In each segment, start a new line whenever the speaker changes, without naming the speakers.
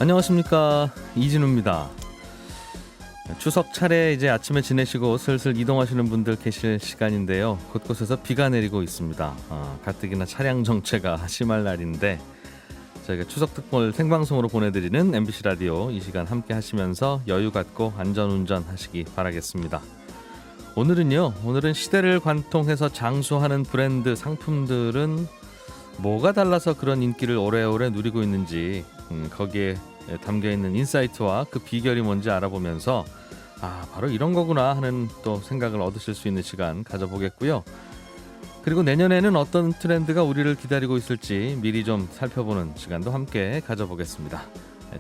안녕하십니까, 이진우입니다. 추석 차례 이제 아침에 지내시고 슬슬 이동하시는 분들 계실 시간인데요. 곳곳에서 비가 내리고 있습니다. 가뜩이나 차량 정체가 심할 날인데 저희가 추석 특볼 생방송으로 보내드리는 MBC 라디오 이 시간 함께 하시면서 여유 갖고 안전운전 하시기 바라겠습니다. 오늘은 시대를 관통해서 장수하는 브랜드 상품들은 뭐가 달라서 그런 인기를 오래오래 누리고 있는지 거기에 담겨있는 인사이트와 그 비결이 뭔지 알아보면서 바로 이런 거구나 하는 또 생각을 얻으실 수 있는 시간 가져보겠고요. 그리고 내년에는 어떤 트렌드가 우리를 기다리고 있을지 미리 좀 살펴보는 시간도 함께 가져보겠습니다.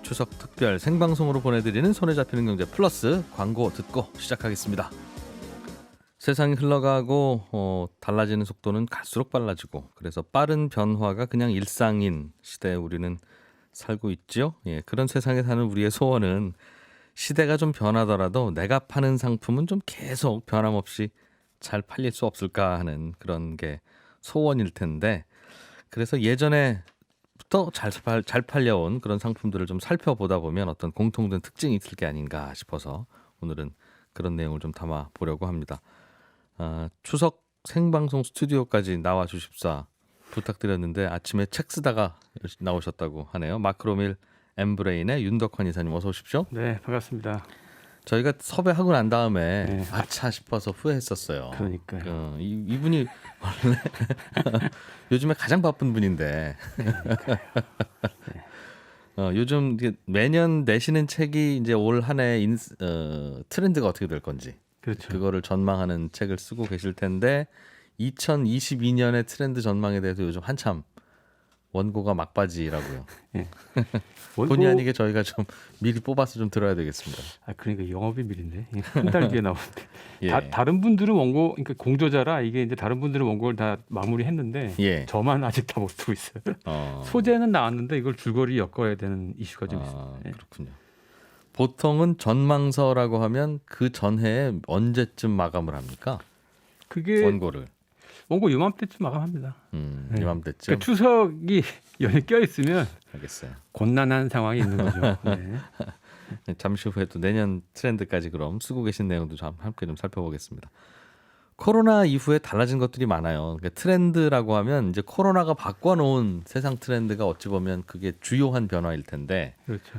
추석 특별 생방송으로 보내드리는 손에 잡히는 경제 플러스 광고 듣고 시작하겠습니다. 세상이 흘러가고 달라지는 속도는 갈수록 빨라지고 그래서 빠른 변화가 그냥 일상인 시대에 우리는 살고 있죠. 그런 세상에 사는 우리의 소원은 시대가 좀 변하더라도 내가 파는 상품은 좀 계속 변함없이 잘 팔릴 수 없을까 하는 그런 게 소원일 텐데 그래서 예전에부터 잘 팔려온 그런 상품들을 좀 살펴보다 보면 어떤 공통된 특징이 있을 게 아닌가 싶어서 오늘은 그런 내용을 좀 담아 보려고 합니다. 추석 생방송 스튜디오까지 나와 주십사 부탁드렸는데 아침에 책 쓰다가 나오셨다고 하네요. 마크로밀 엠브레인의 윤덕환 이사님 어서 오십시오.
네, 반갑습니다.
저희가 섭외하고 난 다음에
네.
아차 싶어서 후회했었어요.
그러니까요.
이분이 원래 요즘에 가장 바쁜 분인데 요즘 매년 내시는 책이 이제 올 한 해 트렌드가 어떻게 될 건지
그렇죠.
그거를 전망하는 책을 쓰고 계실 텐데 2022년의 트렌드 전망에 대해서 요즘 한참 원고가 막바지라고요.
예.
본의 아니게 저희가 좀 미리 뽑아서 좀 들어야 되겠습니다.
그러니까 영업비밀인데 한 달 뒤에 나오는데
예.
다른 분들은 원고, 그러니까 공저자라 이게 이제 다른 분들은 원고를 다 마무리했는데
예.
저만 아직 다 못 쓰고 있어요. 소재는 나왔는데 이걸 줄거리 엮어야 되는 이슈가 좀 있습니다. 예.
그렇군요. 보통은 전망서라고 하면 그 전해에 언제쯤 마감을 합니까?
그게
원고를.
원고 이맘때쯤 마감합니다. 네.
이맘때쯤.
그러니까 추석이 연휴 껴 있으면
알겠어요.
곤란한 상황이 있는 거죠. 네.
잠시 후에 또 내년 트렌드까지 그럼 쓰고 계신 내용도 좀 함께 좀 살펴보겠습니다. 코로나 이후에 달라진 것들이 많아요. 그러니까 트렌드라고 하면 이제 코로나가 바꿔놓은 세상 트렌드가 어찌 보면 그게 주요한 변화일 텐데
그렇죠.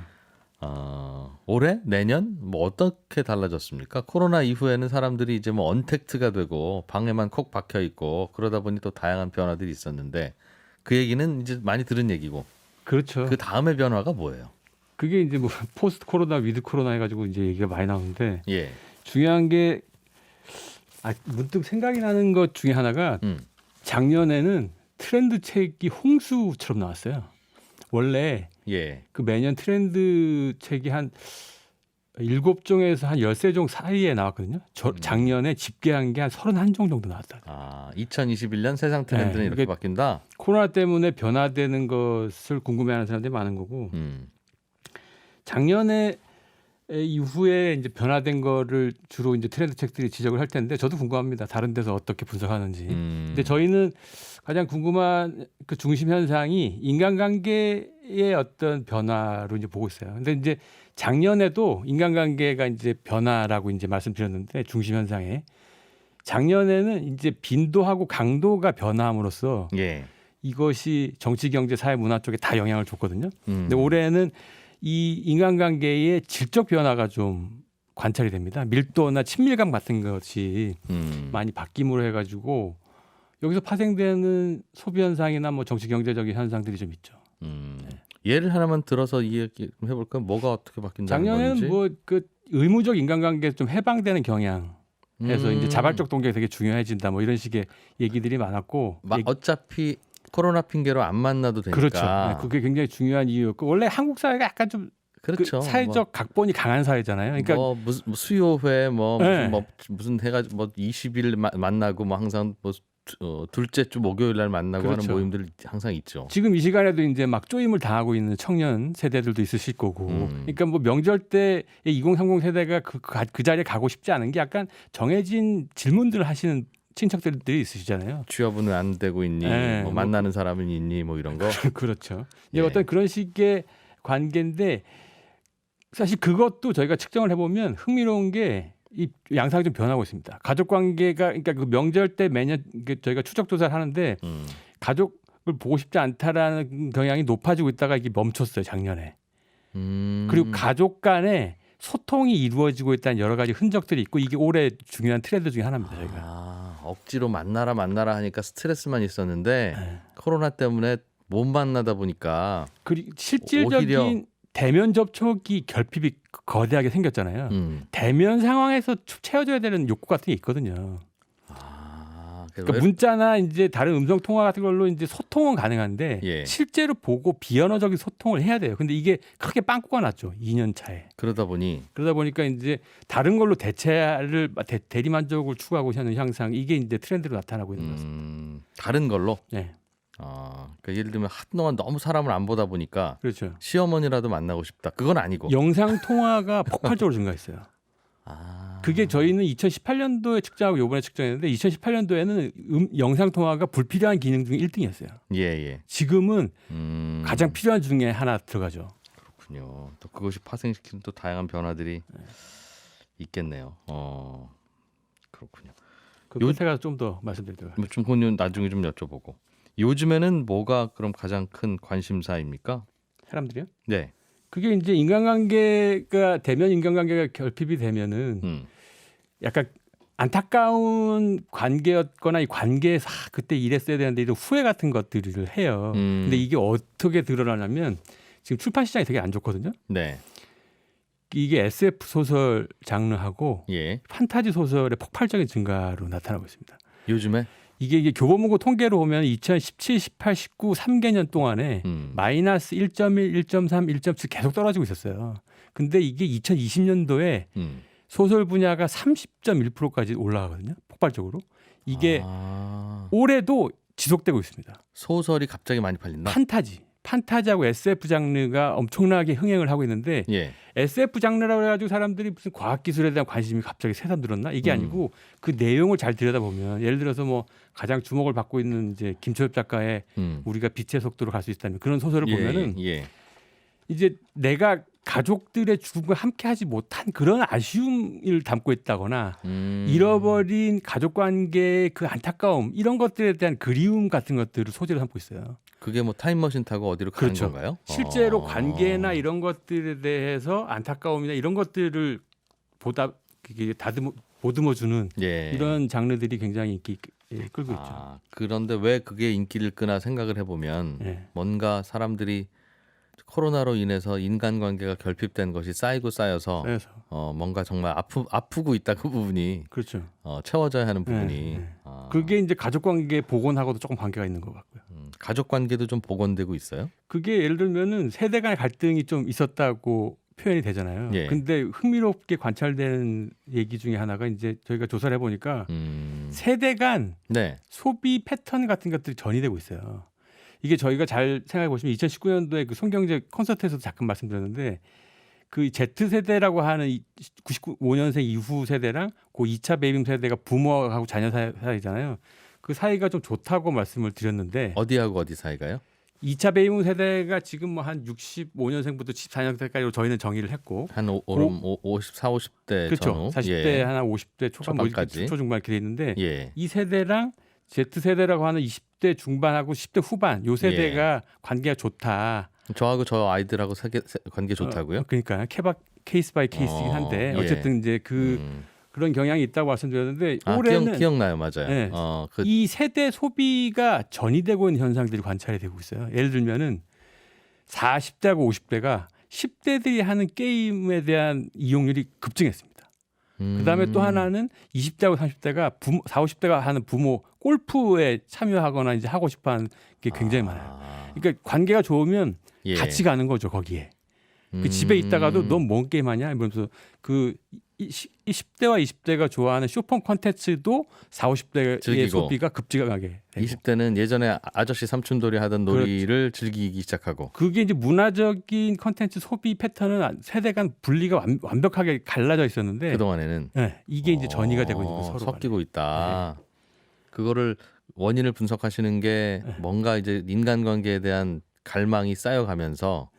올해 내년 뭐 어떻게 달라졌습니까? 코로나 이후에는 사람들이 이제 뭐 언택트가 되고 방에만 콕 박혀 있고 그러다 보니 또 다양한 변화들이 있었는데 그 얘기는 이제 많이 들은 얘기고.
그렇죠.
그 다음의 변화가 뭐예요?
그게 이제 뭐 포스트 코로나, 위드 코로나 해가지고 이제 얘기가 많이 나오는데
예.
중요한 게 문득 생각이 나는 것 중에 하나가 작년에는 트렌드 책이 홍수처럼 나왔어요. 원래
예.
그 매년 트렌드 책이 한 7종에서 한 13종 사이에 나왔거든요. 작년에 집계한 게 한 31종 정도 나왔다.
2021년 세상 트렌드는 이렇게 바뀐다?
코로나 때문에 변화되는 것을 궁금해하는 사람들이 많은 거고 작년에 이후에 이제 변화된 거를 주로 이제 트렌드 책들이 지적을 할 텐데 저도 궁금합니다. 다른 데서 어떻게 분석하는지. 근데 저희는 가장 궁금한 그 중심 현상이 인간관계의 어떤 변화로 이제 보고 있어요. 근데 이제 작년에도 인간관계가 이제 변화라고 이제 말씀드렸는데 중심 현상에 작년에는 이제 빈도하고 강도가 변화함으로써
예.
이것이 정치, 경제, 사회, 문화 쪽에 다 영향을 줬거든요. 근데 올해는 이 인간관계의 질적 변화가 좀 관찰이 됩니다. 밀도나 친밀감 같은 것이 많이 바뀜으로 해가지고 여기서 파생되는 소비 현상이나 뭐 정치, 경제적인 현상들이 좀 있죠.
예를 하나만 들어서 이야기 좀 해볼까요? 뭐가 어떻게 바뀐다는 건지.
작년에는 뭐 그 의무적 인간관계에서 좀 해방되는 경향. 해서 이제 자발적 동기가 되게 중요해진다. 뭐 이런 식의 얘기들이 많았고.
어차피 코로나 핑계로 안 만나도 되니까.
그렇죠. 네, 그게 굉장히 중요한 이유였고 원래 한국 사회가 약간 좀
그렇죠.
그 사회적 각본이 강한 사회잖아요. 그러니까
무슨 수요회 무슨 해가지고 뭐 20일 만나고 뭐 항상 뭐 둘째 주 목요일 날 만나고
그렇죠.
하는 모임들 항상 있죠.
지금 이 시간에도 이제 막 쪼임을 당하고 있는 청년 세대들도 있으실 거고. 그러니까 뭐 명절 때 2030 세대가 그 자리에 가고 싶지 않은 게 약간 정해진 질문들을 하시는 친척들이 있으시잖아요.
취업은 안 되고 있니?
네,
뭐 만나는 사람은 있니? 뭐 이런 거.
그렇죠. 예. 어떤 그런 식의 관계인데 사실 그것도 저희가 측정을 해보면 흥미로운 게 이 양상이 좀 변하고 있습니다. 가족 관계가 그러니까 그 명절 때 매년 저희가 추적 조사를 하는데 가족을 보고 싶지 않다라는 경향이 높아지고 있다가 이게 멈췄어요 작년에. 그리고 가족 간에 소통이 이루어지고 있다는 여러 가지 흔적들이 있고 이게 올해 중요한 트렌드 중에 하나입니다. 저희가.
억지로 만나라 하니까 스트레스만 있었는데
네.
코로나 때문에 못 만나다 보니까
그리고 실질적인
오히려
대면 접촉이 결핍이 거대하게 생겼잖아요. 대면 상황에서 채워져야 되는 욕구 같은 게 있거든요. 그러니까 문자나 이제 다른 음성 통화 같은 걸로 이제 소통은 가능한데
예.
실제로 보고 비언어적인 소통을 해야 돼요. 근데 이게 크게 빵꾸가 났죠. 2년 차에.
그러다 보니까
이제 다른 걸로 대체를 대리만족을 추구하고 하는 향상 이게 이제 트렌드로 나타나고 있는 것입니다.
다른 걸로.
네.
그러니까 예를 들면 한동안 너무 사람을 안 보다 보니까
그렇죠.
시어머니라도 만나고 싶다. 그건 아니고.
영상 통화가 폭발적으로 증가했어요. 그게 저희는 2018년도에 측정하고 요번에 측정했는데 2018년도에는 영상 통화가 불필요한 기능 중에 1등이었어요.
예.
지금은 가장 필요한 중에 하나 들어가죠.
그렇군요. 또 그것이 파생시키는 또 다양한 변화들이 있겠네요. 그렇군요.
그것에 좀 더 말씀드리도록 하겠습니다.
좀 그건 나중에 좀 여쭤보고. 요즘에는 뭐가 그럼 가장 큰 관심사입니까?
사람들이요?
네.
그게 이제 인간관계가 대면 인간관계가 결핍이 되면은 약간 안타까운 관계였거나 이 관계에서 그때 이랬어야 되는데 이런 후회 같은 것들을 해요. 근데 이게 어떻게 드러나냐면 지금 출판 시장이 되게 안 좋거든요.
네.
이게 SF 소설 장르하고
예.
판타지 소설의 폭발적인 증가로 나타나고 있습니다.
요즘에
이게 교보문고 통계로 보면 2017, 18, 19 3개년 동안에 마이너스 1.1, 1.3, 1.7 계속 떨어지고 있었어요. 근데 이게 2020년도에 소설 분야가 30.1%까지 올라가거든요. 폭발적으로. 이게 올해도 지속되고 있습니다.
소설이 갑자기 많이 팔린다.
판타지하고 SF 장르가 엄청나게 흥행을 하고 있는데
예.
SF 장르라고 해가지고 사람들이 무슨 과학기술에 대한 관심이 갑자기 새삼들었나? 이게 아니고 그 내용을 잘 들여다보면 예를 들어서 뭐 가장 주목을 받고 있는 이제 김초엽 작가의 우리가 빛의 속도로 갈 수 있다는 그런 소설을 보면은 이제 내가 가족들의 죽음과 함께하지 못한 그런 아쉬움을 담고 있다거나 잃어버린 가족관계의 그 안타까움 이런 것들에 대한 그리움 같은 것들을 소재로 삼고 있어요.
그게 뭐 타임머신 타고 어디로 가는
그렇죠.
건가요?
실제로 관계나 이런 것들에 대해서 안타까움이나 이런 것들을 보듬어주는 이런 장르들이 굉장히 인기 끌고 있죠.
그런데 왜 그게 인기를 끄나 생각을 해보면 뭔가 사람들이 코로나로 인해서 인간관계가 결핍된 것이 쌓여서 뭔가 정말 아프고 있다 그 부분이
그렇죠.
채워져야 하는 부분이
그게 이제 가족관계 복원하고도 조금 관계가 있는 것 같고요.
가족관계도 좀 복원되고 있어요?
그게 예를 들면은 세대 간 갈등이 좀 있었다고 표현이 되잖아요.
예.
근데 흥미롭게 관찰되는 얘기 중에 하나가 이제 저희가 조사를 해보니까 세대 간 소비 패턴 같은 것들이 전이되고 있어요. 이게 저희가 잘 생각해 보시면 2019년도에 그 손경제 콘서트에서도 잠깐 말씀드렸는데 그 Z세대라고 하는 95년생 이후 세대랑 그 2차 베이비 세대가 부모하고 자녀 사이잖아요. 그 사이가 좀 좋다고 말씀을 드렸는데
어디하고 어디 사이가요?
2차 베이비 세대가 지금 뭐 한 65년생부터 14년생까지로 저희는 정의를 했고
한 54, 50대
그렇죠.
전후
40대 하나 50대
초반까지
초중반 이렇게 돼 있는데 이 세대랑 Z세대라고 하는 20대 중반하고 10대 후반 요 세대가 관계가 좋다.
저하고 저 아이들하고 관계 좋다고요?
그러니까 케이스 바이 케이스이긴 한데 어쨌든 이제 그런 경향이 있다고 말씀드렸는데 올해는
기억나요, 맞아요.
네, 이 세대 소비가 전이되고 있는 현상들이 관찰이 되고 있어요. 예를 들면은 40대하고 50대가 10대들이 하는 게임에 대한 이용률이 급증했습니다. 그다음에 또 하나는 20대하고 30대가 40, 50대가 하는 부모 골프에 참여하거나 이제 하고 싶어하는 게 굉장히 많아요. 그러니까 관계가 좋으면 같이 가는 거죠 거기에. 그 집에 있다가도 넌 뭔 게임 하냐 이러면서 그 10대와 20대가 좋아하는 쇼폰 콘텐츠도 40, 50대의 소비가 급증하게 되고.
20대는 예전에 아저씨 삼촌돌이 하던 놀이를 즐기기 시작하고.
그게 이제 문화적인 콘텐츠 소비 패턴은 세대 간 분리가 완벽하게 갈라져 있었는데
그동안에는
이게 이제 전이가 되고 있는 거예요. 서로
섞이고 있다. 그거를 원인을 분석하시는 게 뭔가 이제 인간관계에 대한 갈망이 쌓여가면서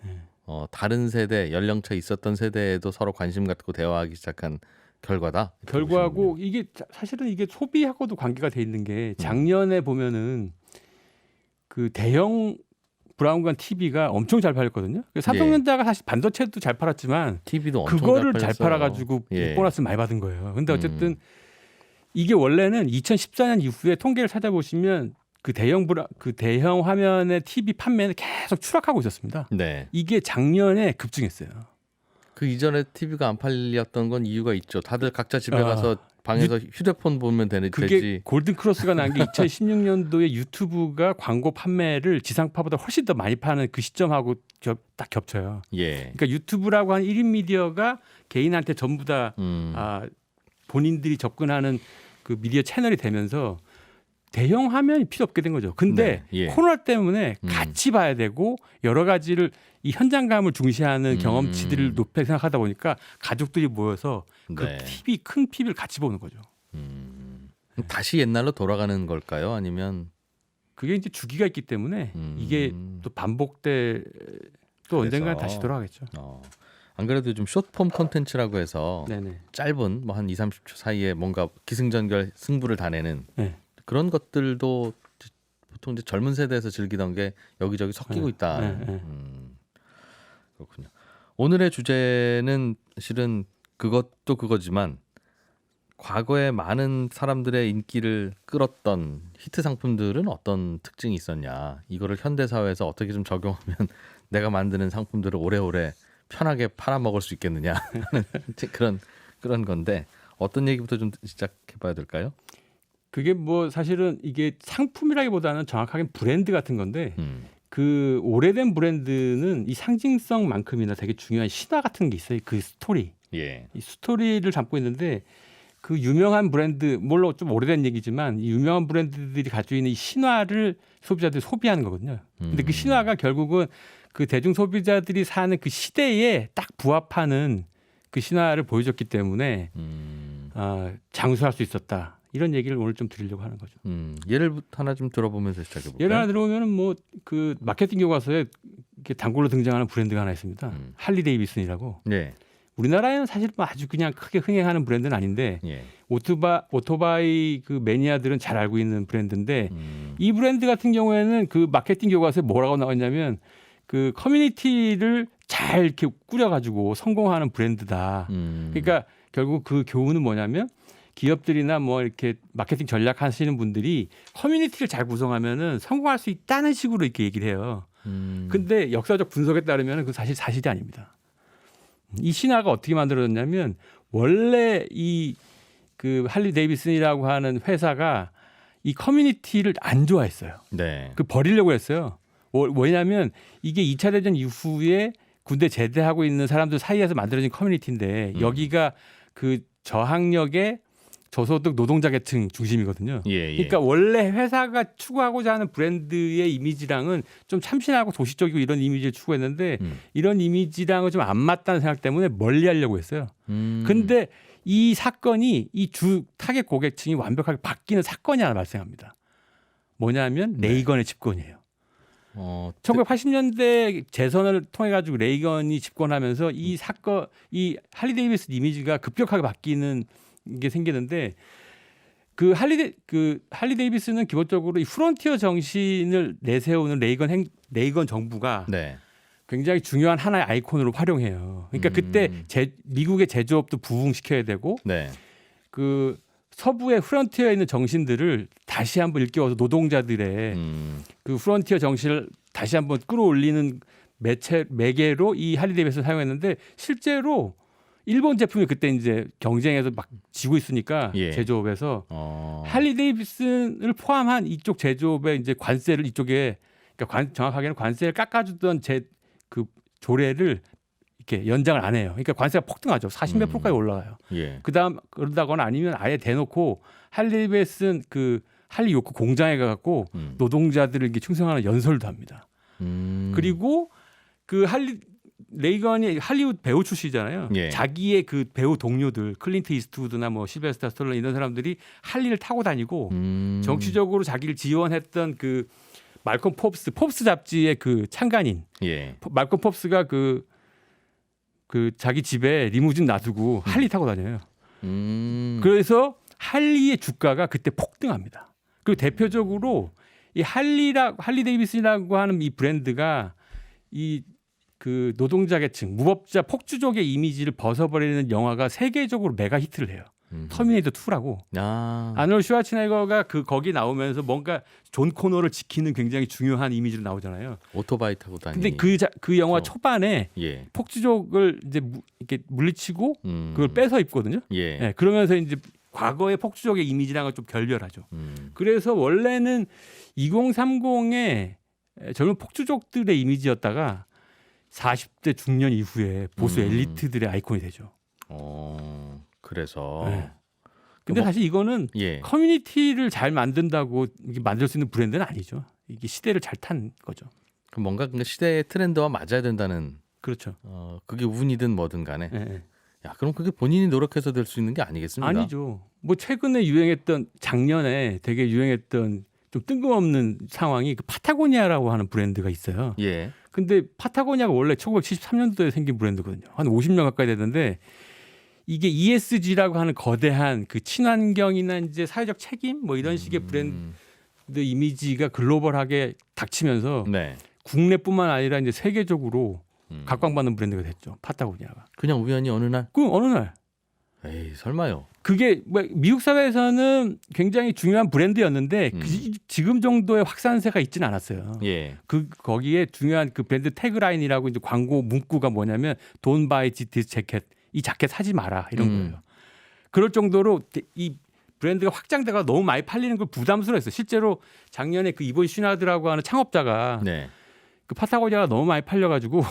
다른 세대 연령차 있었던 세대에도 서로 관심 갖고 대화하기 시작한 결과다. 이렇게
결과고
보시는군요.
이게 사실은 이게 소비하고도 관계가 돼 있는 게 작년에 보면은 그 대형 브라운관 TV가 엄청 잘 팔렸거든요. 삼성전자가 사실 반도체도 잘 팔았지만
TV도 엄청
그거를 잘
팔렸어요.
팔아가지고
예.
보너스를 많이 받은 거예요. 근데 어쨌든 이게 원래는 2014년 이후에 통계를 찾아보시면 그 대형 화면의 TV 판매는 계속 추락하고 있었습니다.
네.
이게 작년에 급증했어요.
그 이전에 TV가 안 팔렸던 건 이유가 있죠. 다들 각자 집에 가서 방에서 휴대폰 보면 되지.
그게 골든 크로스가 난 게 2016년도에 유튜브가 광고 판매를 지상파보다 훨씬 더 많이 파는 그 시점하고 딱 겹쳐요.
예.
그러니까 유튜브라고 하는 1인 미디어가 개인한테 전부 다 본인들이 접근하는 그 미디어 채널이 되면서 대형 화면이 필요 없게 된 거죠. 근데
네, 예.
코로나 때문에 같이 봐야 되고 여러 가지를 이 현장감을 중시하는 경험치들을 높게 생각하다 보니까 가족들이 모여서 그
네.
큰 TV를 같이 보는 거죠.
다시 옛날로 돌아가는 걸까요? 아니면
그게 이제 주기가 있기 때문에 이게 또 반복돼 또 언젠가 다시 돌아가겠죠.
안 그래도 좀 숏폼 콘텐츠라고 해서
네네.
짧은 뭐 한 2, 30초 사이에 뭔가 기승전결 승부를 다 내는
네.
그런 것들도 보통 이제 젊은 세대에서 즐기던 게 여기저기 섞이고 있다. 그렇군요. 오늘의 주제는 실은 그것도 그거지만 과거에 많은 사람들의 인기를 끌었던 히트 상품들은 어떤 특징이 있었냐. 이거를 현대 사회에서 어떻게 좀 적용하면 내가 만드는 상품들을 오래오래 편하게 팔아먹을 수 있겠느냐 하는 그런 건데 어떤 얘기부터 좀 시작해봐야 될까요?
그게 뭐 사실은 이게 상품이라기보다는 정확하게 브랜드 같은 건데 그 오래된 브랜드는 이 상징성만큼이나 되게 중요한 신화 같은 게 있어요. 그 스토리.
예.
이 스토리를 담고 있는데 그 유명한 브랜드 물론 좀 오래된 얘기지만 이 유명한 브랜드들이 가지고 있는 이 신화를 소비자들이 소비하는 거거든요. 근데 그 신화가 결국은 그 대중 소비자들이 사는 그 시대에 딱 부합하는 그 신화를 보여줬기 때문에 장수할 수 있었다. 이런 얘기를 오늘 좀 드리려고 하는 거죠.
예를 하나 좀 들어보면서 시작해볼까요?
예를 하나 들어보면 뭐 그 마케팅 교과서에 이렇게 단골로 등장하는 브랜드가 하나 있습니다. 할리 데이비슨이라고.
네.
우리나라에는 사실 뭐 아주 그냥 크게 흥행하는 브랜드는 아닌데
예.
오토바이 그 매니아들은 잘 알고 있는 브랜드인데 이 브랜드 같은 경우에는 그 마케팅 교과서에 뭐라고 나왔냐면 그 커뮤니티를 잘 이렇게 꾸려가지고 성공하는 브랜드다. 그러니까 결국 그 교훈은 뭐냐면 기업들이나 뭐 이렇게 마케팅 전략 하시는 분들이 커뮤니티를 잘 구성하면은 성공할 수 있다는 식으로 이렇게 얘기를 해요. 근데 역사적 분석에 따르면 그 사실이 아닙니다. 이 신화가 어떻게 만들어졌냐면 원래 이 그 할리 데이비슨이라고 하는 회사가 이 커뮤니티를 안 좋아했어요.
네.
그 버리려고 했어요. 왜냐하면 이게 2차 대전 이후에 군대 제대하고 있는 사람들 사이에서 만들어진 커뮤니티인데 여기가 그 저학력의 저소득 노동자 계층 중심이거든요.
예.
그러니까 원래 회사가 추구하고자 하는 브랜드의 이미지랑은 좀 참신하고 도시적이고 이런 이미지를 추구했는데 이런 이미지랑은 좀 안 맞다는 생각 때문에 멀리하려고 했어요. 근데 이 사건이 이 주 타겟 고객층이 완벽하게 바뀌는 사건이 하나 발생합니다. 뭐냐면 레이건의 집권이에요. 1980년대 재선을 통해 가지고 레이건이 집권하면서 이 사건, 이 할리 데이비슨 이미지가 급격하게 바뀌는 게 생기는데 그 할리 데이비슨은 기본적으로 이 프론티어 정신을 내세우는 레이건 정부가
네.
굉장히 중요한 하나의 아이콘으로 활용해요. 그러니까 그때 미국의 제조업도 부흥시켜야 되고
네.
그 서부의 프론티어에 있는 정신들을 다시 한번 일깨워서 노동자들의 그 프론티어 정신을 다시 한번 끌어올리는 매개로 이 할리 데이비슨을 사용했는데 실제로 일본 제품이 그때 이제 경쟁에서 막 지고 있으니까
예.
제조업에서 할리 데이비슨을 포함한 이쪽 제조업의 이제 관세를 이쪽에 그러니까 정확하게는 관세를 깎아주던 그 조례를 이렇게 연장을 안 해요. 그러니까 관세가 폭등하죠. 40몇 %까지 올라가요.
예.
그다음 그러다거나 아니면 아예 대놓고 할리 데이비슨 그 할리 요크 공장에 가갖고 노동자들을 이렇게 충성하는 연설도 합니다. 그리고 그 레이건이 할리우드 배우 출신이잖아요.
예.
자기의 그 배우 동료들 클린트 이스트우드나 뭐 실베스타 스톨론 이런 사람들이 할리를 타고 다니고 정치적으로 자기를 지원했던 그 말콤 포브스 잡지의 그 창간인
예.
말콤 포브스가 그 자기 집에 리무진 놔두고 할리 타고 다녀요. 그래서 할리의 주가가 그때 폭등합니다. 그리고 대표적으로 이 할리 데이비슨이라고 하는 이 브랜드가 이 그 노동자 계층, 무법자, 폭주족의 이미지를 벗어버리는 영화가 세계적으로 메가 히트를 해요. 터미네이터 2라고. 아놀드 슈와르츠네거가 거기 나오면서 뭔가 존 코너를 지키는 굉장히 중요한 이미지로 나오잖아요.
오토바이 타고 다니는.
근데 그 영화
그렇죠.
초반에
예.
폭주족을 이제 이렇게 물리치고 그걸 뺏어 입거든요.
예.
네, 그러면서 이제 과거의 폭주족의 이미지랑은 좀 결별하죠. 그래서 원래는 2030의 젊은 폭주족들의 이미지였다가 40대 중년 이후에 보수 엘리트들의 아이콘이 되죠.
그래서.
네. 근데 사실 이거는
예.
커뮤니티를 잘 만든다고 이게 만들 수 있는 브랜드는 아니죠. 이게 시대를 잘 탄 거죠.
그럼 뭔가 시대의 트렌드와 맞아야 된다는.
그렇죠.
그게 운이든 뭐든 간에.
네.
야, 그럼 그게 본인이 노력해서 될 수 있는 게 아니겠습니까?
아니죠. 뭐 최근에 유행했던 작년에 되게 유행했던 좀 뜬금없는 상황이 그 파타고니아라고 하는 브랜드가 있어요.
예.
근데 파타고니아가 원래 1973년도에 생긴 브랜드거든요. 한 50년 가까이 됐는데 이게 ESG라고 하는 거대한 그 친환경이나 이제 사회적 책임 뭐 이런 식의 브랜드 이미지가 글로벌하게 닥치면서
네.
국내뿐만 아니라 이제 세계적으로 각광받는 브랜드가 됐죠. 파타고니아가.
그냥 우연히 어느 날.
그 어느 날
에이, 설마요.
그게 뭐 미국 사회에서는 굉장히 중요한 브랜드였는데 지금 정도의 확산세가 있지는 않았어요.
예.
거기에 중요한 그 브랜드 태그라인이라고 이제 광고 문구가 뭐냐면 Don't buy this jacket. 이 자켓 사지 마라 이런 거예요. 그럴 정도로 이 브랜드가 확장돼가 너무 많이 팔리는 걸 부담스러워했어요. 실제로 작년에 그 이본 슈나드라고 하는 창업자가
네.
그 파타고니아가 너무 많이 팔려가지고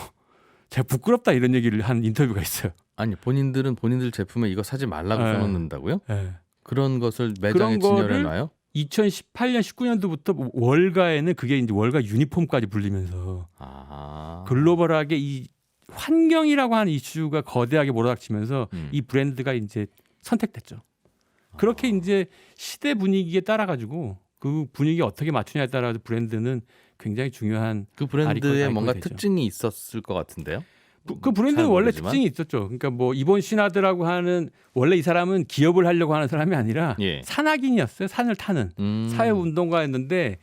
제가 부끄럽다 이런 얘기를 한 인터뷰가 있어요.
아니 본인들은 본인들 제품에 이거 사지 말라고
네.
써놓는다고요?
네.
그런 것을 매장에
그런 거를
진열해놔요?
2018년, 19년도부터 월가에는 그게 이제 월가 유니폼까지 불리면서 글로벌하게 이 환경이라고 하는 이슈가 거대하게 몰아닥치면서 이 브랜드가 이제 선택됐죠. 그렇게 이제 시대 분위기에 따라 가지고 그 분위기에 어떻게 맞추냐에 따라서 브랜드는 굉장히 중요한
그 브랜드에
아이콘이
뭔가
되죠.
특징이 있었을 것 같은데요?
그 브랜드는
잘
원래
모르지만.
특징이 있었죠. 그러니까 뭐 이본 시나드라고 하는 원래 이 사람은 기업을 하려고 하는 사람이 아니라
예.
산악인이었어요. 산을 타는 사회운동가였는데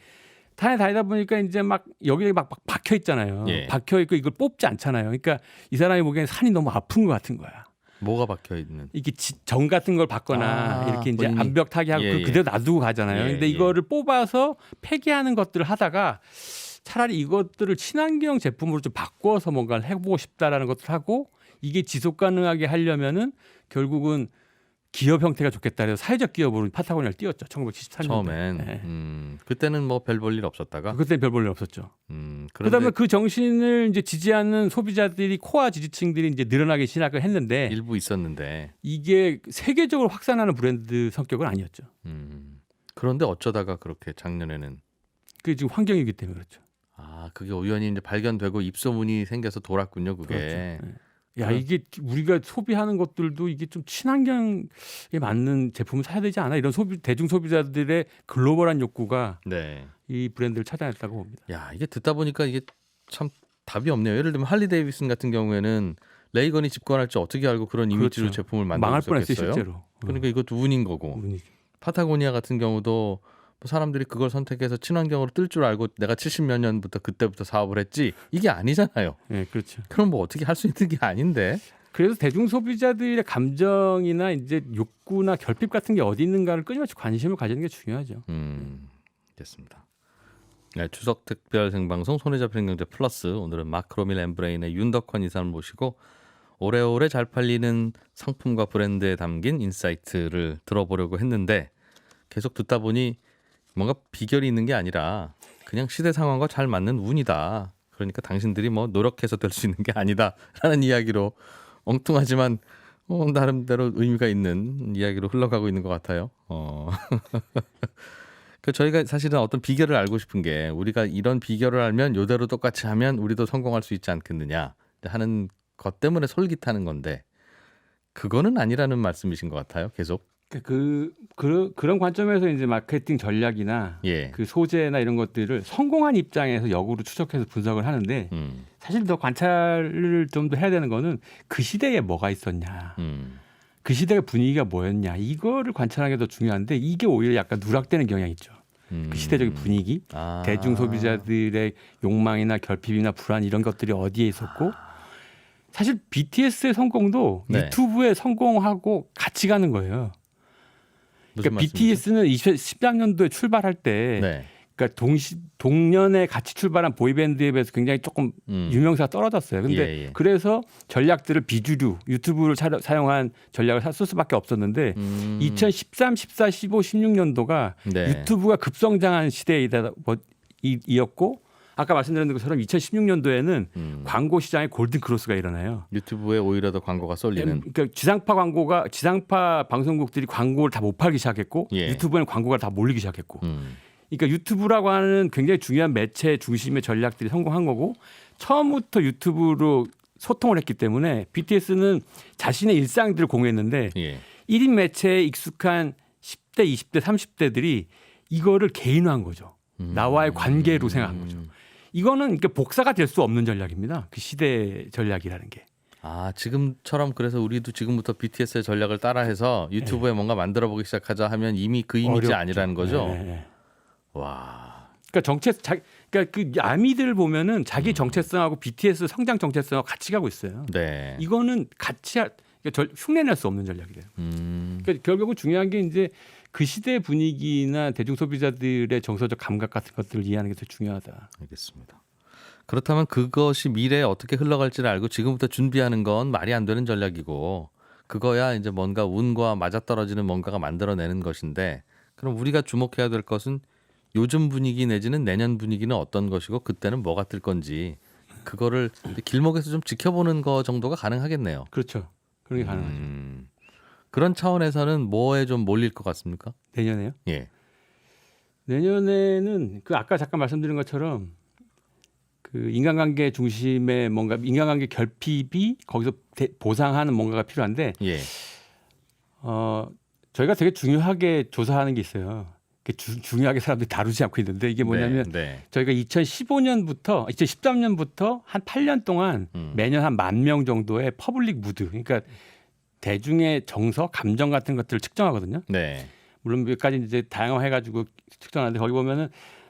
산에 다니다 보니까 이제 막 여기에 막 박혀 있잖아요.
예.
박혀 있고 이걸 뽑지 않잖아요. 그러니까 이 사람이 보기엔 산이 너무 아픈 것 같은 거야.
뭐가 박혀 있는?
이게 정 같은 걸 받거나 이렇게 이제
본인이.
암벽 타기하고
예, 예.
그대로 놔두고 가잖아요.
예,
근데
예.
이거를 뽑아서 폐기하는 것들을 하다가 차라리 이것들을 친환경 제품으로 좀 바꿔서 뭔가를 해보고 싶다라는 것을 하고 이게 지속 가능하게 하려면은 결국은 기업 형태가 좋겠다 그래서 사회적 기업으로 파타고니아를 띄웠죠. 1973년도에.
처음엔.
네.
그때는 뭐 별 볼 일 없었다가.
그때 별 볼 일 없었죠.
그런데
그다음에 그 정신을 이제 지지하는 소비자들이 코어 지지층들이 이제 늘어나기 시작을 했는데
일부 있었는데.
이게 세계적으로 확산하는 브랜드 성격은 아니었죠.
그런데 어쩌다가 그렇게 작년에는
그게 지금 환경이기 때문에 그렇죠.
그게 우연히 이제 발견되고 입소문이 생겨서 돌았군요, 그게.
그렇죠. 네. 야, 이게 우리가 소비하는 것들도 이게 좀 친환경에 맞는 제품을 사야 되지 않아? 이런 대중 소비자들의 글로벌한 욕구가
네.
이 브랜드를 찾아냈다고 봅니다.
야, 이게 듣다 보니까 이게 참 답이 없네요. 예를 들면 할리 데이비슨 같은 경우에는 레이건이 집권할 줄 어떻게 알고 그런 이미지로
그렇죠.
제품을
망할
만들었겠어요.
뻔했어요, 실제로.
그러니까 이것도 운인 거고.
운이죠.
파타고니아 같은 경우도 뭐 사람들이 그걸 선택해서 친환경으로 뜰 줄 알고 내가 70몇 년부터 그때부터 사업을 했지 이게 아니잖아요.
네, 그렇죠.
그럼 뭐 어떻게 할 수 있는 게 아닌데.
그래서 대중 소비자들의 감정이나 이제 욕구나 결핍 같은 게 어디 있는가를 끊임없이 관심을 가지는 게 중요하죠.
됐습니다. 네, 추석 특별 생방송 손에 잡히는 경제 플러스 오늘은 마크로밀 엠브레인의 윤덕환 이사를 모시고 오래오래 잘 팔리는 상품과 브랜드에 담긴 인사이트를 들어보려고 했는데 계속 듣다 보니 뭔가 비결이 있는 게 아니라 그냥 시대 상황과 잘 맞는 운이다. 그러니까 당신들이 뭐 노력해서 될 수 있는 게 아니다라는 이야기로 엉뚱하지만 나름대로 의미가 있는 이야기로 흘러가고 있는 것 같아요. 그 저희가 사실은 어떤 비결을 알고 싶은 게 우리가 이런 비결을 알면 이대로 똑같이 하면 우리도 성공할 수 있지 않겠느냐 하는 것 때문에 솔깃하는 건데 그거는 아니라는 말씀이신 것 같아요. 계속.
그런 관점에서 이제 마케팅 전략이나
예.
그 소재나 이런 것들을 성공한 입장에서 역으로 추적해서 분석을 하는데 사실 더 관찰을 좀 더 해야 되는 거는 그 시대에 뭐가 있었냐, 그 시대의 분위기가 뭐였냐 이거를 관찰하는 게 더 중요한데 이게 오히려 약간 누락되는 경향이 있죠. 그 시대적인 분위기, 대중 소비자들의 욕망이나 결핍이나 불안 이런 것들이 어디에 있었고 사실 BTS의 성공도
네.
유튜브의 성공하고 같이 가는 거예요.
무슨
그러니까 BTS는 2013년도에 출발할 때
네.
그러니까 동년에 같이 출발한 보이밴드에 비해서 굉장히 조금 유명세가 떨어졌어요. 근데
예.
그래서 전략들을 비주류 유튜브를 사용한 전략을 쓸 수밖에 없었는데 2013, 14, 15, 16년도가
네.
유튜브가 급성장한 시대이었고 아까 말씀드린 것처럼 2016년도에는 광고 시장에 골든 크로스가 일어나요.
유튜브에 오히려 더 광고가 쏠리는.
그러니까 지상파 방송국들이 광고를 다 못 팔기 시작했고
예.
유튜브에는 광고가 다 몰리기 시작했고 그러니까 유튜브라고 하는 굉장히 중요한 매체 중심의 전략들이 성공한 거고 처음부터 유튜브로 소통을 했기 때문에 BTS는 자신의 일상들을 공유했는데
예.
1인 매체에 익숙한 10대, 20대, 30대들이 이거를 개인화한 거죠. 나와의 관계로 생각한 거죠. 이거는 그러니까 복사가 될 수 없는 전략입니다. 그 시대 전략이라는 게.
지금처럼 그래서 우리도 지금부터 BTS의 전략을 따라해서 유튜브에 뭔가 만들어보기 시작하자 하면 이미 그 이미지
어렵죠.
아니라는 거죠.
네.
와.
그러니까 그러니까 그 아미들 보면은 자기 정체성하고 BTS 성장 정체성하고 같이 가고 있어요.
네.
이거는 그러니까 흉내낼 수 없는 전략이래요. 그러니까 결국은 중요한 게 이제 그 시대의 분위기나 대중 소비자들의 정서적 감각 같은 것들을 이해하는 게 더 중요하다.
알겠습니다. 그렇다면 그것이 미래에 어떻게 흘러갈지를 알고 지금부터 준비하는 건 말이 안 되는 전략이고 그거야 이제 뭔가 운과 맞아떨어지는 뭔가가 만들어내는 것인데 그럼 우리가 주목해야 될 것은 요즘 분위기 내지는 내년 분위기는 어떤 것이고 그때는 뭐가 뜰 건지 그거를 길목에서 좀 지켜보는 거 정도가 가능하겠네요.
그렇죠. 그런 게 가능하죠.
그런 차원에서는 뭐에 좀 몰릴 것 같습니까?
내년에요?
예.
내년에는 그 아까 잠깐 말씀드린 것처럼 그 인간관계 중심의 뭔가 인간관계 결핍이 거기서 보상하는 뭔가가 필요한데
예.
저희가 되게 중요하게 조사하는 게 있어요. 중요하게 사람들이 다루지 않고 있는데 이게 뭐냐면
네.
저희가 2015년부터 2013년부터 한 8년 동안 매년 한 10,000명 정도의 퍼블릭 무드 그러니까 대중의 정서, 감정 같은 것들을 측정하거든요.
네.
물론 몇 가지 이제 다양화해가지고 측정하는데 거기 보면은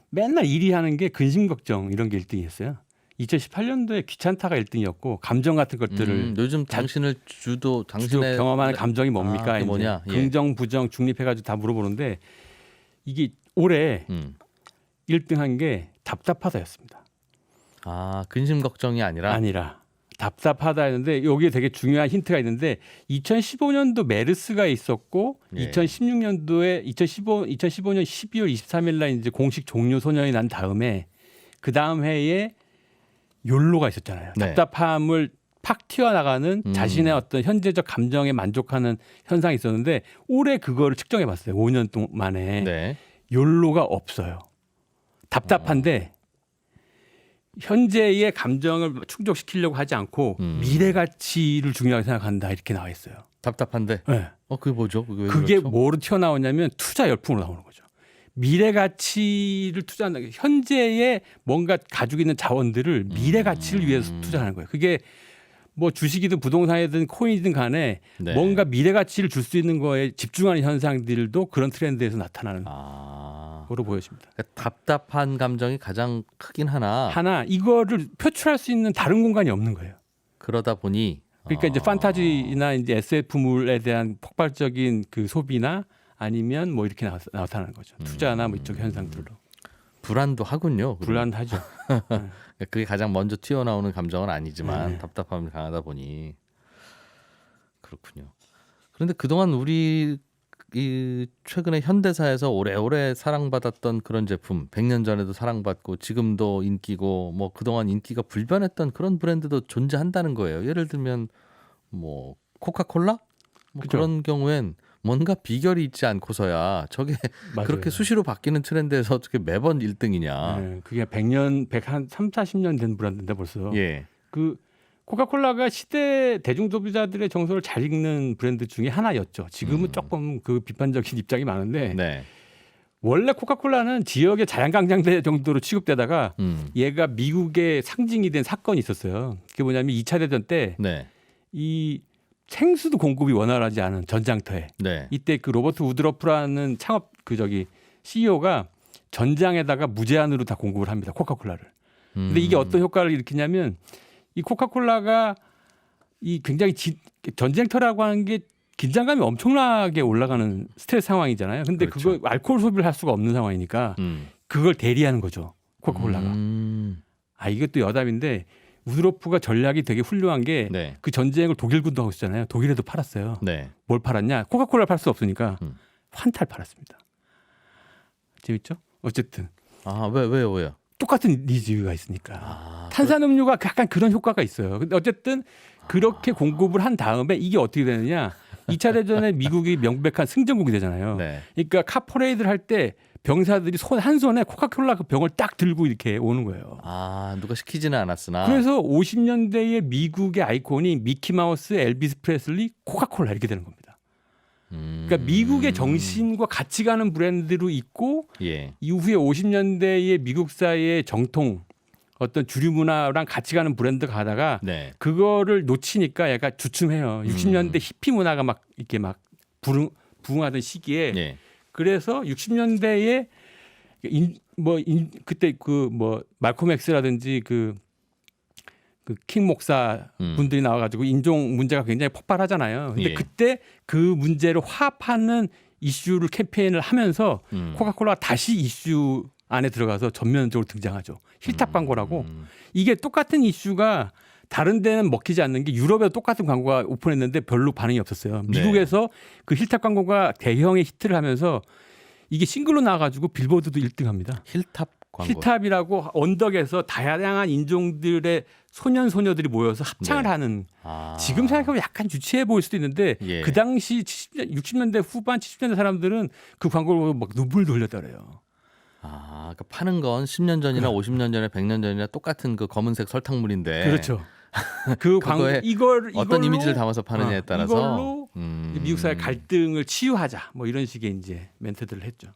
맨날 1위 하는 게 근심 걱정 이런 게 1등이었어요. 2018년도에 귀찮다가 1등이었고 감정 같은 것들을
요즘 당신을 당신의
경험하는 감정이 뭡니까?
그게 뭐냐? 예.
긍정, 부정, 중립해가지고 다 물어보는데 이게 올해 1등한 게 답답하다였습니다.
근심 걱정이 아니라
답답하다 했는데 여기에 되게 중요한 힌트가 있는데 2015년도 메르스가 있었고
예.
2016년도에 2015년 12월 23일 날 이제 공식 종료 소년이 난 다음에 그 다음 해에 욜로가 있었잖아요.
네.
답답함을 팍 튀어나가는 자신의 어떤 현재적 감정에 만족하는 현상이 있었는데 올해 그거를 측정해 봤어요. 5년 동안 만에
네.
욜로가 없어요. 답답한데 현재의 감정을 충족시키려고 하지 않고 미래 가치를 중요하게 생각한다 이렇게 나와 있어요.
답답한데.
네.
그게 뭐죠? 그게 왜
그게
그렇죠?
뭐로 튀어나오냐면 투자 열풍으로 나오는 거죠. 미래 가치를 투자한다. 현재의 뭔가 가지고 있는 자원들을 미래 가치를 위해서 투자하는 거예요. 그게 뭐 주식이든 부동산이든 코인이든 간에
네.
뭔가 미래 가치를 줄 수 있는 거에 집중하는 현상들도 그런 트렌드에서 나타나는 거로 보여집니다.
그러니까 답답한 감정이 가장 크긴 하나
이거를 표출할 수 있는 다른 공간이 없는 거예요.
그러다 보니
그러니까 이제 판타지나 이제 SF물에 대한 폭발적인 그 소비나 아니면 뭐 이렇게 나타나는 거죠. 투자나 뭐 이쪽 현상들로.
불안도 하군요.
불안하죠.
그게 가장 먼저 튀어나오는 감정은 아니지만
네.
답답함이 강하다 보니 그렇군요. 그런데 그동안 우리 이 최근에 현대사에서 오래오래 사랑받았던 그런 제품 100년 전에도 사랑받고 지금도 인기고 뭐 그동안 인기가 불변했던 그런 브랜드도 존재한다는 거예요. 예를 들면 뭐 코카콜라 뭐
그죠.
그런 경우엔 뭔가 비결이 있지 않고서야 저게
맞아요.
그렇게 수시로 바뀌는 트렌드에서 어떻게 매번 1등이냐.
네, 그게 100년, 100한 3, 40년 된 브랜드인데 벌써.
예.
그 코카콜라가 시대 대중 소비자들의 정서를 잘 읽는 브랜드 중에 하나였죠. 지금은 조금 그 비판적인 입장이 많은데
네.
원래 코카콜라는 지역의 자연강장제 정도로 취급되다가 얘가 미국의 상징이 된 사건이 있었어요. 그게 뭐냐면 2차 대전 때 이
네.
생수도 공급이 원활하지 않은 전장터에
네.
이때 그 로버트 우드러프라는 창업 CEO가 전장에다가 무제한으로 다 공급을 합니다. 코카콜라를. 근데 이게 어떤 효과를 일으키냐면 이 코카콜라가 이 굉장히 전쟁터라고 하는 게 긴장감이 엄청나게 올라가는 스트레스 상황이잖아요. 근데
그렇죠.
그거 알코올 소비를 할 수가 없는 상황이니까 그걸 대리하는 거죠. 코카콜라가. 아 이것도 여담인데 우드로프가 전략이 되게 훌륭한 게
네.
그 전쟁을 독일군도 하고 있잖아요. 독일에도 팔았어요.
네.
뭘 팔았냐? 코카콜라를 팔 수 없으니까 환타를 팔았습니다. 재밌죠? 어쨌든
왜요?
똑같은 니즈가 있으니까. 탄산음료가 약간 그런 효과가 있어요. 근데 어쨌든 그렇게 공급을 한 다음에 이게 어떻게 되느냐? 2차 대전에 미국이 명백한 승전국이 되잖아요.
네.
그러니까 카퍼레이드를 할 때 병사들이 한 손에 코카콜라 그 병을 딱 들고 이렇게 오는 거예요.
누가 시키지는 않았으나.
그래서 50년대의 미국의 아이콘이 미키마우스, 엘비스 프레슬리, 코카콜라 이렇게 되는 겁니다. 그러니까 미국의 정신과 같이 가는 브랜드로 있고
예.
이후에 50년대의 미국사의 정통 어떤 주류 문화랑 같이 가는 브랜드가 가다가
네.
그거를 놓치니까 약간 주춤해요. 60년대 히피 문화가 막 이렇게 막 부흥하던 시기에
예.
그래서 60년대에 그때 말콤 엑스라든지 그 킹 목사 분들이 나와가지고 인종 문제가 굉장히 폭발하잖아요. 근데
예.
그때 그 문제를 화합하는 이슈를 캠페인을 하면서 코카콜라가 다시 이슈 안에 들어가서 전면적으로 등장하죠. 힐탑 광고라고. 이게 똑같은 이슈가 다른 데는 먹히지 않는 게 유럽에도 똑같은 광고가 오픈했는데 별로 반응이 없었어요. 미국에서 그 힐탑 광고가 대형의 히트를 하면서 이게 싱글로 나와가지고 빌보드도 1등합니다.
힐탑 광고.
힐탑이라고 언덕에서 다양한 인종들의 소년소녀들이 모여서 합창을
네.
하는 지금 생각하면 약간 유치해 보일 수도 있는데
예.
그 당시 60년대 후반 70년대 사람들은 그 광고를 보고 막 눈물 돌렸더래요.
그러니까 파는 건 10년 전이나 50년 전에 100년 전이나 똑같은 그 검은색 설탕물인데.
그렇죠. 그 광고 이걸
어떤 이미지를 담아서 파느냐에 따라서
이걸로 미국 사회 갈등을 치유하자 뭐 이런 식의 이제 멘트들을 했죠.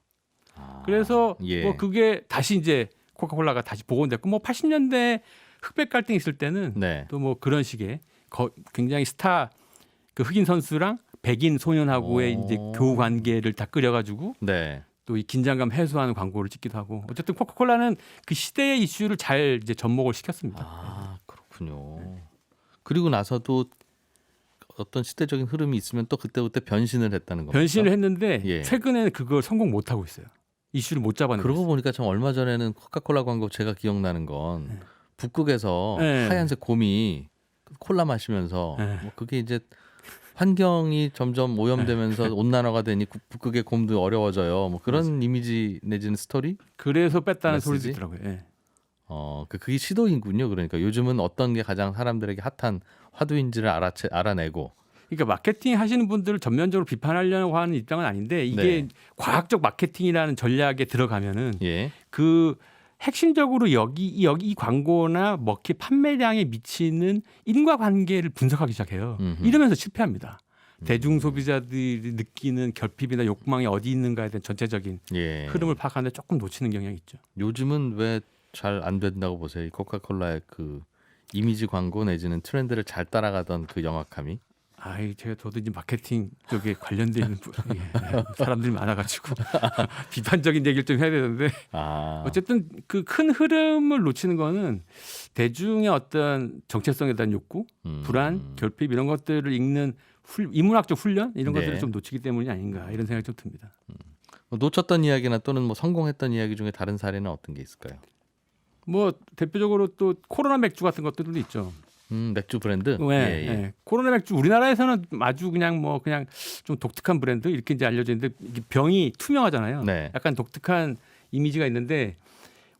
그래서
예.
뭐 그게 다시 이제 코카콜라가 다시 복원됐고 뭐 80년대 흑백 갈등 있을 때는
네.
또 뭐 그런 식의 굉장히 스타 그 흑인 선수랑 백인 소년하고의 이제 교우 관계를 다 끓여가지고
네.
또 이 긴장감 해소하는 광고를 찍기도 하고 어쨌든 코카콜라는 그 시대의 이슈를 잘 이제 접목을 시켰습니다.
그렇군요. 그리고 나서도 어떤 시대적인 흐름이 있으면 또 그때그때 변신을 했다는 겁니다.
변신을 했는데
예.
최근에는 그걸 성공 못 하고 있어요. 이슈를 못 잡아내고.
그러고 보니까 참 얼마 전에는 코카콜라 광고 제가 기억나는 건 북극에서
네.
하얀색 곰이 콜라 마시면서
네.
뭐 그게 이제 환경이 점점 오염되면서 온난화가 되니 북극의 곰도 어려워져요. 뭐 그런 이미지 내지는 스토리?
그래서 뺐다는
메시지?
소리도 있더라고요. 예.
그게 시도인군요. 그러니까 요즘은 어떤 게 가장 사람들에게 핫한 화두인지를 알아내고.
그러니까 마케팅 하시는 분들을 전면적으로 비판하려고 하는 입장은 아닌데 이게
네.
과학적 마케팅이라는 전략에 들어가면은
예.
그 핵심적으로 여기 이 광고나 먹히 판매량에 미치는 인과관계를 분석하기 시작해요. 이러면서 실패합니다. 대중 소비자들이 느끼는 결핍이나 욕망이 어디 있는가에 대한 전체적인
예.
흐름을 파악하는데 조금 놓치는 경향이 있죠.
요즘은 왜 잘 안 된다고 보세요? 이 코카콜라의 그 이미지 광고 내지는 트렌드를 잘 따라가던 그 영악함이?
저도 이제 마케팅 쪽에 관련돼 있는 사람들이 많아가지고 비판적인 얘기를 좀 해야 되는데 어쨌든 그 큰 흐름을 놓치는 거는 대중의 어떤 정체성에 대한 욕구, 불안, 결핍 이런 것들을 읽는 인문학적 훈련 이런
네.
것들을 좀 놓치기 때문이 아닌가 이런 생각이 좀 듭니다.
놓쳤던 이야기나 또는 뭐 성공했던 이야기 중에 다른 사례는 어떤 게 있을까요?
뭐 대표적으로 또 코로나 맥주 같은 것들도 있죠.
맥주 브랜드.
예. 코로나 맥주 우리나라에서는 아주 그냥 좀 독특한 브랜드 이렇게 이제 알려져 있는데 이게 병이 투명하잖아요.
네.
약간 독특한 이미지가 있는데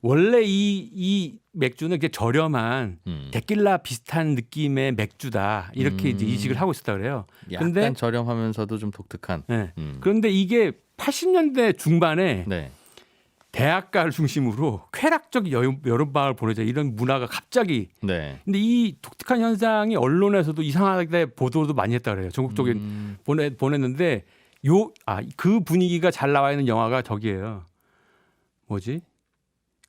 원래 이 맥주는 이렇게 저렴한 데킬라 비슷한 느낌의 맥주다 이렇게 이제 인식을 하고 있었다 그래요.
약간 저렴하면서도 좀 독특한.
네. 그런데 이게 80년대 중반에
네.
대학가를 중심으로 쾌락적 여름방학을 보내자 이런 문화가 갑자기.
네.
근데 이 독특한 현상이 언론에서도 이상하게 보도도 많이 했다 그래요. 전국적인 보냈는데 그 분위기가 잘 나와 있는 영화가 저기예요. 뭐지?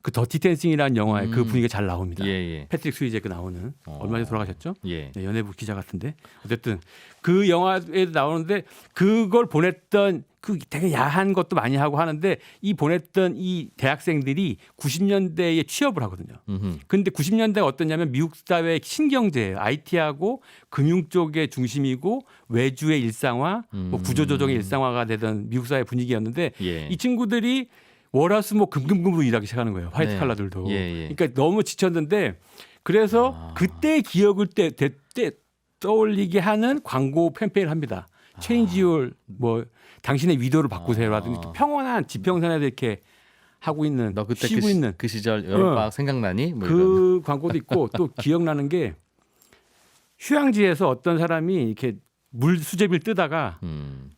그 더티 댄싱이라는 영화에 그 분위기가 잘 나옵니다.
예, 예.
패트릭 스위제가 나오는 얼마 전에 돌아가셨죠?
예.
네, 연예부 기자 같은데 어쨌든 그 영화에 나오는데 그걸 보냈던 그 되게 야한 것도 많이 하고 하는데 이 보냈던 이 대학생들이 90년대에 취업을 하거든요. 근데 90년대가 어떠냐면 미국 사회의 신경제예요. IT하고 금융 쪽의 중심이고 외주의 일상화, 뭐 구조조정의 일상화가 되던 미국 사회 분위기였는데
예.
이 친구들이 월화수목 금금금으로 일하기 시작하는 거예요. 화이트
네.
칼라들도.
예, 예.
그러니까 너무 지쳤는데 그래서 그때의 기억을 떠올리게 하는 광고 캠페인을 합니다. Change your 뭐 당신의 위도를 바꾸세요라든지 평온한 지평선에서 이렇게 하고 있는
너 그때
쉬고 있는
그 시절 여름방학 생각나니? 뭐
그 광고도 있고 또 기억나는 게 휴양지에서 어떤 사람이 이렇게 물수제비를 뜨다가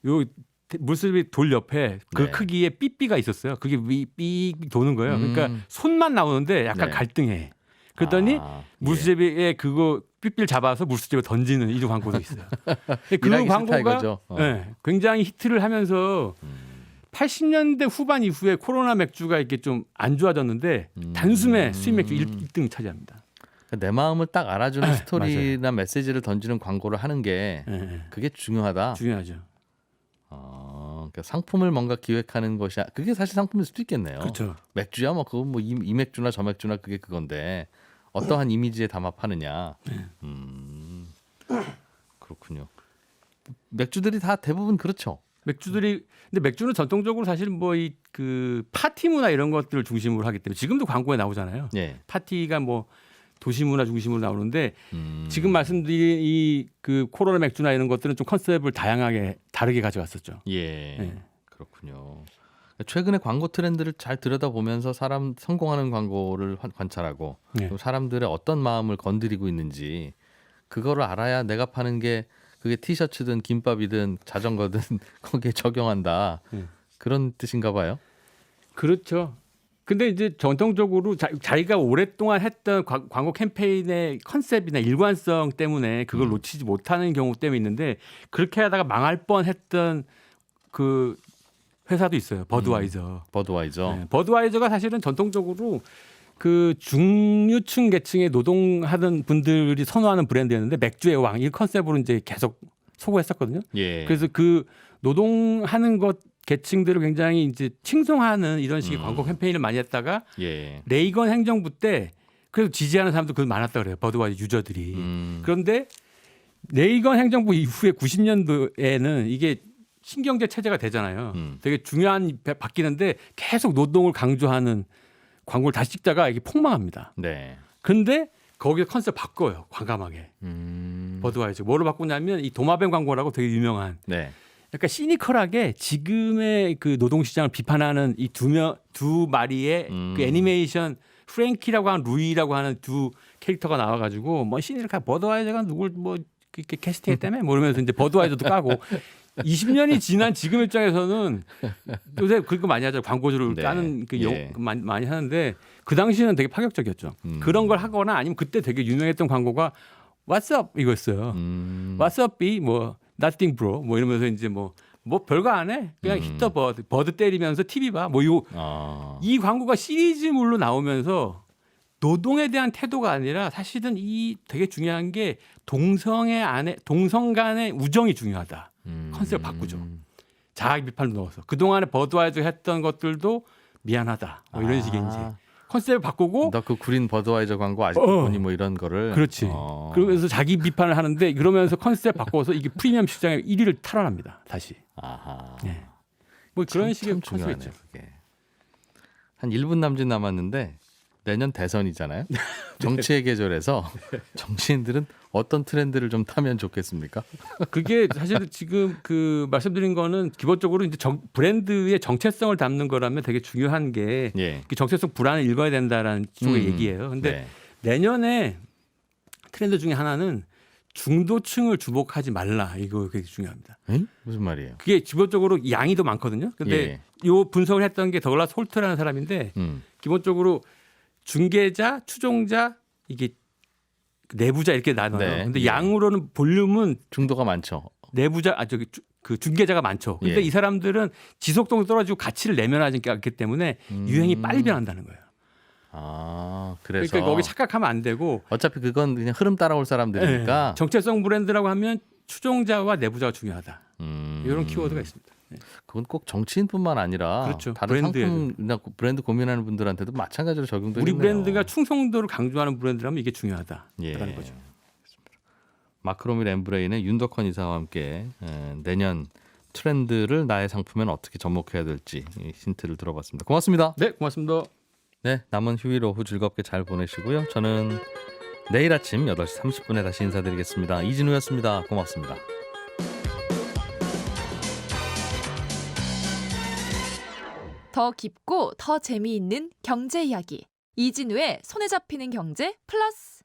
요 물수제비 돌 옆에 그
네.
크기의 삐삐가 있었어요. 그게 삐 도는 거예요. 그러니까 손만 나오는데 약간
네.
갈등해. 그랬더니
예.
물수제비에 그거 삐삐를 잡아서 물수제비에 던지는 이 광고도 있어요. 그
일하기 싫다
광고가
이거죠.
네, 굉장히 히트를 하면서 80년대 후반 이후에 코로나 맥주가 이렇게 좀 안 좋아졌는데 단숨에 수입 맥주 1등 차지합니다.
내 마음을 딱 알아주는
네,
스토리나 메시지를 던지는 광고를 하는 게
네,
그게 중요하다.
중요하죠.
그러니까 상품을 뭔가 기획하는 것이 그게 사실 상품일 수도 있겠네요.
그렇죠.
맥주야 뭐 그건 뭐 이 맥주나 저 맥주나 그게 그건데 어떠한 이미지에 담아 파느냐. 그렇군요. 맥주들이 다 대부분 그렇죠.
맥주들이 근데 맥주는 전통적으로 사실 뭐 이 그 파티 문화 이런 것들을 중심으로 하기 때문에 지금도 광고에 나오잖아요.
예.
파티가 뭐 도시 문화 중심으로 나오는데 지금 말씀드린 이 그 코로나 맥주나 이런 것들은 좀 컨셉을 다르게 가져갔었죠.
예.
네.
그렇군요. 최근에 광고 트렌드를 잘 들여다보면서 사람 성공하는 광고를 관찰하고
네.
또 사람들의 어떤 마음을 건드리고 있는지 그거를 알아야 내가 파는 게 그게 티셔츠든 김밥이든 자전거든 거기에 적용한다. 그런 뜻인가 봐요.
그렇죠. 근데 이제 전통적으로 자기가 오랫동안 했던 광고 캠페인의 컨셉이나 일관성 때문에 그걸 놓치지 못하는 경우 때문에 있는데 그렇게 하다가 망할 뻔했던 그 회사도 있어요. 버드와이저.
버드와이저.
네, 버드와이저가 사실은 전통적으로 그 중류층 계층의 노동하던 분들이 선호하는 브랜드였는데 맥주의 왕 이 컨셉으로 이제 계속 소구했었거든요.
예.
그래서 그 노동하는 것 계층들을 굉장히 이제 칭송하는 이런 식의 광고 캠페인을 많이 했다가
예.
레이건 행정부 때 그래도 지지하는 사람도 그 많았다 그래요. 버드와이저 유저들이. 그런데 레이건 행정부 이후에 90년도에는 이게 신경제 체제가 되잖아요. 되게 중요한 바뀌는데 계속 노동을 강조하는 광고를 다시 찍다가 이게 폭망합니다.
네.
근데 거기서 컨셉 바꿔요. 과감하게. 버드와이저. 뭐로 바꾸냐면 이 도마뱀 광고라고 되게 유명한
네.
약간 시니컬하게 지금의 그 노동시장을 비판하는 이 두 마리의 그 애니메이션 프랭키라고 하는 루이라고 하는 두 캐릭터가 나와가지고 뭐 시니컬 버드와이저가 누굴 뭐 이렇게 캐스팅했다며 모르면서 이제 버드와이저도 까고 20년이 지난 지금 입장에서는 요새 그거 많이 하죠. 광고주를
네.
까는 그
예.
많이 하는데 그 당시에는 되게 파격적이었죠. 그런 걸 하거나 아니면 그때 되게 유명했던 광고가 What's up 이거였어요. What's up B 뭐 Nothing bro 뭐 이러면서 이제 뭐 별거 안 해. 그냥 hit the bird. 버드 때리면서 TV 봐. 뭐 이 광고가 시리즈물로 나오면서 노동에 대한 태도가 아니라 사실은 이 되게 중요한 게 동성 간의 우정이 중요하다. 컨셉을 바꾸죠. 자아 비판도 넣어서 그동안에 버드와이저 했던 것들도 미안하다. 뭐 이런 식의 이제 컨셉을 바꾸고
너 그 구린 버드와이저 광고 아직도 보니 뭐 이런 거를
그렇지. 그러면서 자기 비판을 하는데 그러면서 컨셉 바꿔서 이게 프리미엄 시장에 1위를 탈환합니다. 다시.
아하.
네. 뭐 그런 식의
참
컨셉이죠.
중요하네요. 그게. 한 1분 남짓 남았는데 내년 대선이잖아요. 정치의 계절에서 정치인들은 어떤 트렌드를 좀 타면 좋겠습니까?
그게 사실 지금 그 말씀드린 거는 기본적으로 이제 브랜드의 정체성을 담는 거라면 되게 중요한 게
예.
그 정체성 불안을 읽어야 된다라는 쪽의 얘기예요. 근데
네.
내년에 트렌드 중에 하나는 중도층을 주목하지 말라. 이거 되게 중요합니다.
에? 무슨 말이에요?
그게 기본적으로 양이 더 많거든요. 근데
예.
요 분석을 했던 게 더글라스 홀트라는 사람인데 기본적으로 중계자, 추종자, 이게 내부자 이렇게 나눠요.
네.
근데
예.
양으로는 볼륨은
중도가 많죠.
내부자 그 중계자가 많죠. 근데
예.
이 사람들은 지속성이 떨어지고 가치를 내면하지 않기 때문에 유행이 빨리 변한다는 거예요.
아, 그래서
그러니까 거기 착각하면 안 되고
어차피 그건 그냥 흐름 따라올 사람들이니까.
정체성 브랜드라고 하면 추종자와 내부자가 중요하다. 이런
음,
키워드가 있습니다. 네.
그건 꼭 정치인뿐만 아니라
그렇죠.
다른
브랜드에도.
상품이나 브랜드 고민하는 분들한테도 마찬가지로 적용되겠네요.
우리 브랜드가 충성도를 강조하는 브랜드라면 이게 중요하다라는
예.
거죠.
마크로밀 엠브레인의 윤덕헌 이사와 함께 내년 트렌드를 나의 상품에는 어떻게 접목해야 될지 힌트를 들어봤습니다. 고맙습니다.
네, 고맙습니다.
네, 남은 휴일 오후 즐겁게 잘 보내시고요. 저는 내일 아침 8시 30분에 다시 인사드리겠습니다. 이진우였습니다. 고맙습니다.
더 깊고 더 재미있는 경제 이야기. 이진우의 손에 잡히는 경제 플러스.